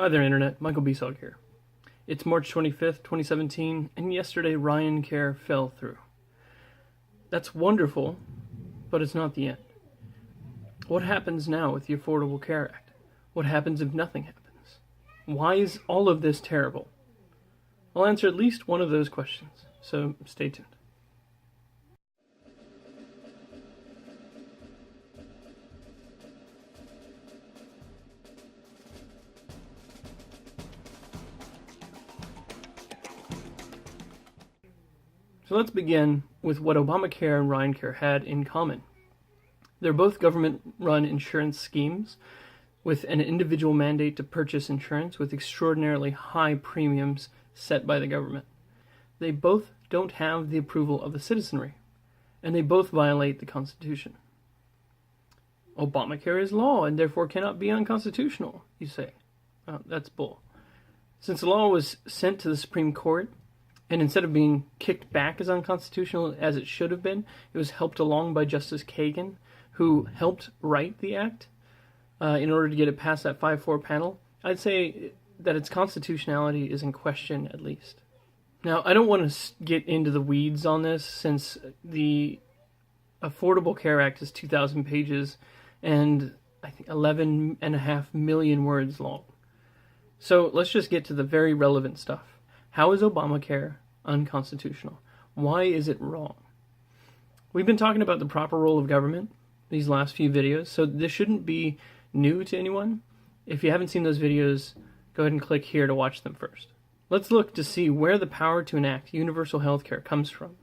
Hi there, Internet. Michael Bisog here. It's March 25th, 2017, and yesterday Ryancare fell through. That's wonderful, but it's not the end. What happens now with the Affordable Care Act? What happens if nothing happens? Why is all of this terrible? I'll answer at least one of those questions, so stay tuned. So let's begin with what Obamacare and Ryancare had in common. They're both government-run insurance schemes with an individual mandate to purchase insurance with extraordinarily high premiums set by the government. They both don't have the approval of the citizenry, and they both violate the Constitution. Obamacare is law and therefore cannot be unconstitutional, you say. That's bull. Since the law was sent to the Supreme Court, and instead of being kicked back as unconstitutional as it should have been, it was helped along by Justice Kagan, who helped write the act in order to get it past that 5-4 panel. I'd say that its constitutionality is in question, at least. Now, I don't want to get into the weeds on this, since the Affordable Care Act is 2,000 pages and I think 11.5 million words long. So let's just get to the very relevant stuff. How is Obamacare unconstitutional? Why is it wrong? We've been talking about the proper role of government these last few videos, so this shouldn't be new to anyone. If you haven't seen those videos, go ahead and click here to watch them first. Let's look to see where the power to enact universal health care comes from.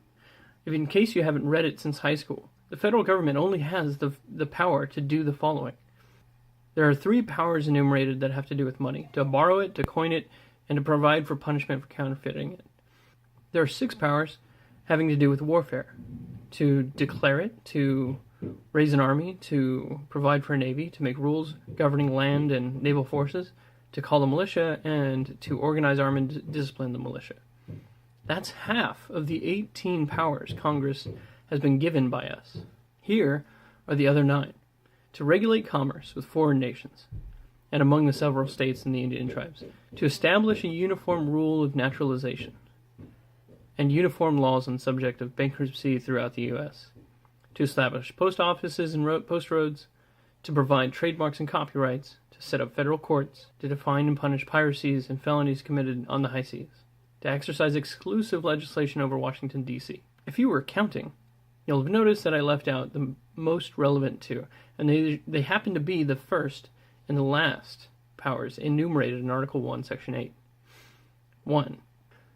In case you haven't read it since high school, the federal government only has the power to do the following. There are 3 powers enumerated that have to do with money: to borrow it, to coin it, and to provide for punishment for counterfeiting it. There are 6 powers having to do with warfare: to declare it, to raise an army, to provide for a navy, to make rules governing land and naval forces, to call the militia, and to organize, arm, and discipline the militia. That's half of the 18 powers Congress has been given by us. Here are the other 9. To regulate commerce with foreign nations and among the several states and the Indian tribes, to establish a uniform rule of naturalization, and uniform laws on the subject of bankruptcy throughout the U.S., to establish post offices and post roads, to provide trademarks and copyrights, to set up federal courts, to define and punish piracies and felonies committed on the high seas, to exercise exclusive legislation over Washington, D.C. If you were counting, you'll have noticed that I left out the most relevant 2, and they happen to be the first and the last powers enumerated in Article 1, Section 8. 1.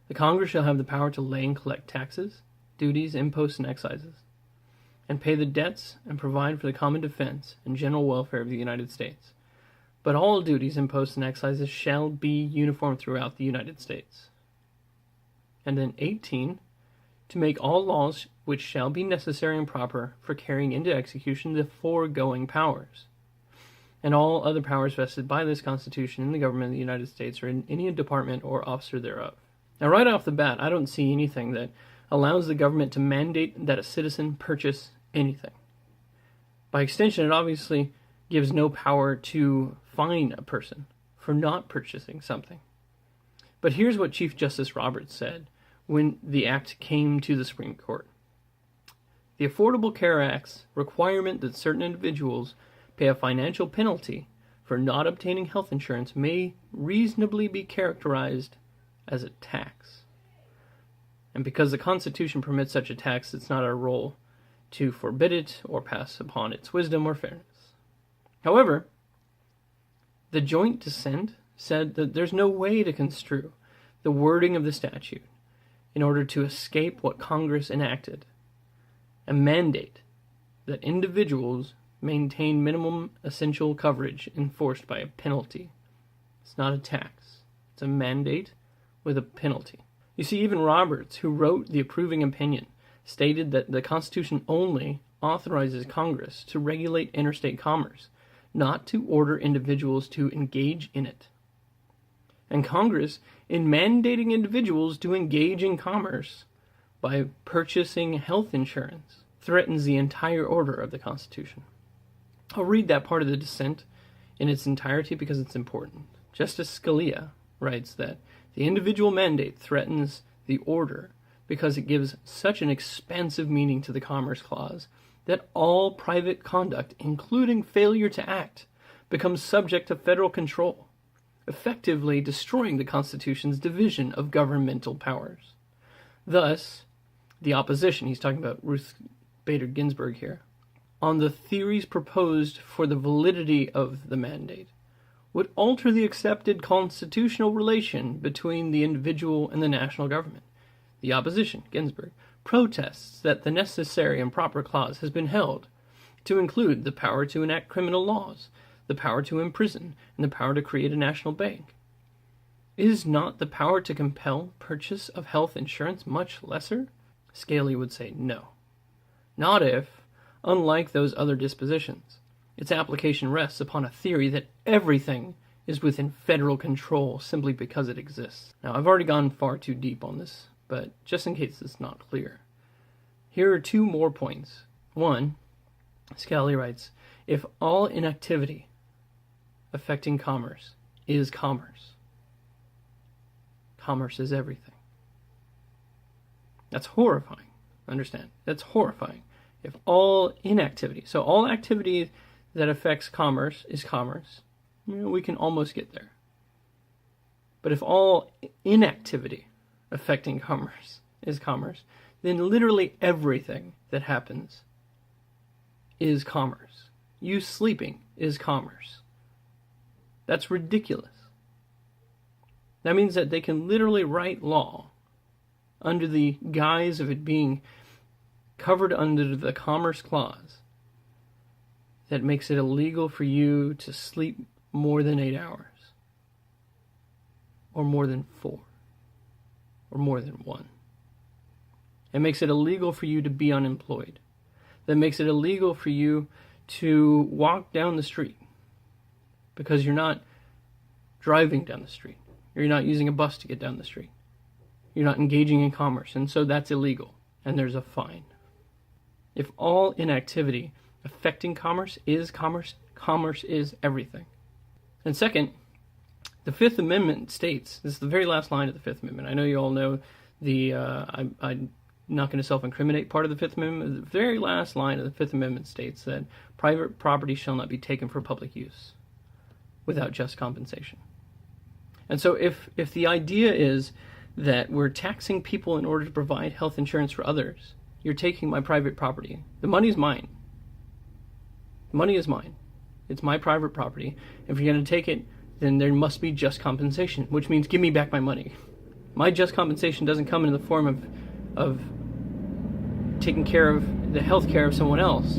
The Congress shall have the power to lay and collect taxes, duties, imposts, and excises, and pay the debts and provide for the common defense and general welfare of the United States. But all duties, imposts, and excises shall be uniform throughout the United States. And then 18. To make all laws which shall be necessary and proper for carrying into execution the foregoing powers, and all other powers vested by this Constitution in the government of the United States or in any department or officer thereof. Now, right off the bat, I don't see anything that allows the government to mandate that a citizen purchase anything. By extension, it obviously gives no power to fine a person for not purchasing something. But here's what Chief Justice Roberts said when the act came to the Supreme Court. The Affordable Care Act's requirement that certain individuals pay a financial penalty for not obtaining health insurance may reasonably be characterized as a tax. And because the Constitution permits such a tax, it's not our role to forbid it or pass upon its wisdom or fairness. However, the joint dissent said that there's no way to construe the wording of the statute in order to escape what Congress enacted, a mandate that individuals maintain minimum essential coverage enforced by a penalty. It's not a tax. It's a mandate with a penalty. You see, even Roberts, who wrote the approving opinion, stated that the Constitution only authorizes Congress to regulate interstate commerce, not to order individuals to engage in it. And Congress, in mandating individuals to engage in commerce by purchasing health insurance, threatens the entire order of the Constitution. I'll read that part of the dissent in its entirety because it's important. Justice Scalia writes that the individual mandate threatens the order because it gives such an expansive meaning to the Commerce Clause that all private conduct, including failure to act, becomes subject to federal control, effectively destroying the Constitution's division of governmental powers. Thus, the opposition, he's talking about Ruth Bader Ginsburg here, on the theories proposed for the validity of the mandate, would alter the accepted constitutional relation between the individual and the national government. The opposition, Ginsburg, protests that the necessary and proper clause has been held to include the power to enact criminal laws, the power to imprison, and the power to create a national bank. Is not the power to compel purchase of health insurance much lesser? Scalia would say no. Not if, unlike those other dispositions, its application rests upon a theory that everything is within federal control simply because it exists. Now, I've already gone far too deep on this, but just in case it's not clear, here are two more points. One, Scalia writes, if all inactivity affecting commerce is commerce, commerce is everything. That's horrifying. Understand? That's horrifying. If all inactivity, so all activity that affects commerce is commerce, we can almost get there. But if all inactivity affecting commerce is commerce, then literally everything that happens is commerce. You sleeping is commerce. That's ridiculous. That means that they can literally write law under the guise of it being covered under the Commerce Clause that makes it illegal for you to sleep more than 8 hours, or more than 4, or more than 1. It makes it illegal for you to be unemployed. That makes it illegal for you to walk down the street because you're not driving down the street. You're not using a bus to get down the street. You're not engaging in commerce, and so that's illegal, and there's a fine. If all inactivity affecting commerce is commerce, commerce is everything. And second, the Fifth Amendment states, this is the very last line of the Fifth Amendment. I know you all know I'm not going to self-incriminate part of the Fifth Amendment. The very last line of the Fifth Amendment states that private property shall not be taken for public use without just compensation. And so if the idea is that we're taxing people in order to provide health insurance for others, you're taking my private property. The money's mine. The money is mine. It's my private property. If you're going to take it, then there must be just compensation, which means give me back my money. My just compensation doesn't come in the form of taking care of the health care of someone else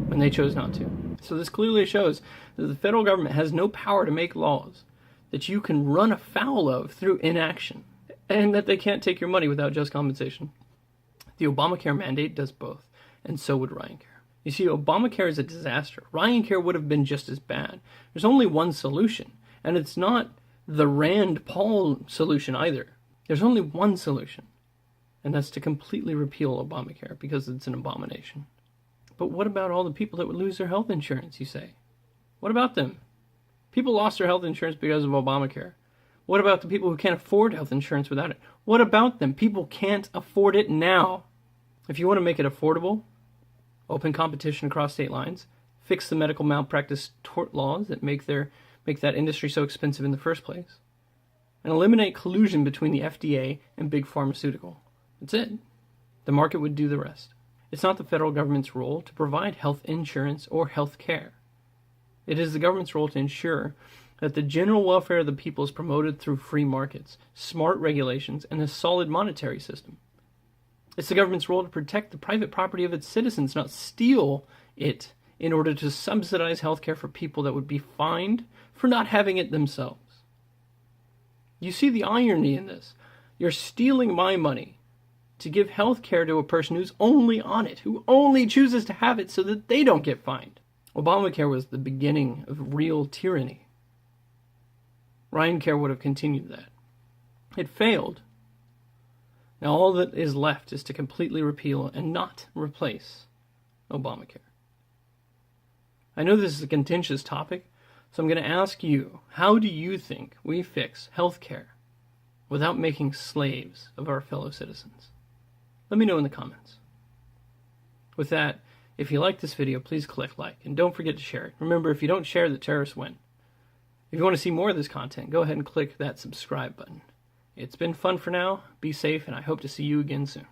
when they chose not to. So this clearly shows that the federal government has no power to make laws that you can run afoul of through inaction, and that they can't take your money without just compensation. The Obamacare mandate does both, and so would Ryancare. You see, Obamacare is a disaster. Ryancare would have been just as bad. There's only one solution, and it's not the Rand Paul solution either. There's only one solution, and that's to completely repeal Obamacare because it's an abomination. But what about all the people that would lose their health insurance, you say? What about them? People lost their health insurance because of Obamacare. What about the people who can't afford health insurance without it? What about them? People can't afford it now. If you want to make it affordable, open competition across state lines, fix the medical malpractice tort laws that make that industry so expensive in the first place, and eliminate collusion between the FDA and big pharmaceutical. That's it. The market would do the rest. It's not the federal government's role to provide health insurance or health care. It is the government's role to ensure that the general welfare of the people is promoted through free markets, smart regulations, and a solid monetary system. It's the government's role to protect the private property of its citizens, not steal it in order to subsidize healthcare for people that would be fined for not having it themselves. You see the irony in this. You're stealing my money to give healthcare to a person who's only on it, who only chooses to have it so that they don't get fined. Obamacare was the beginning of real tyranny. Ryancare would have continued that. It failed. Now all that is left is to completely repeal and not replace Obamacare. I know this is a contentious topic, So I'm going to ask you, how do you think we fix healthcare without making slaves of our fellow citizens? Let me know in the comments. With that, if you like this video, please click like, and don't forget to share it. Remember, if you don't share, the terrorists win. If you want to see more of this content, go ahead and click that subscribe button. It's been fun for now. Be safe, and I hope to see you again soon.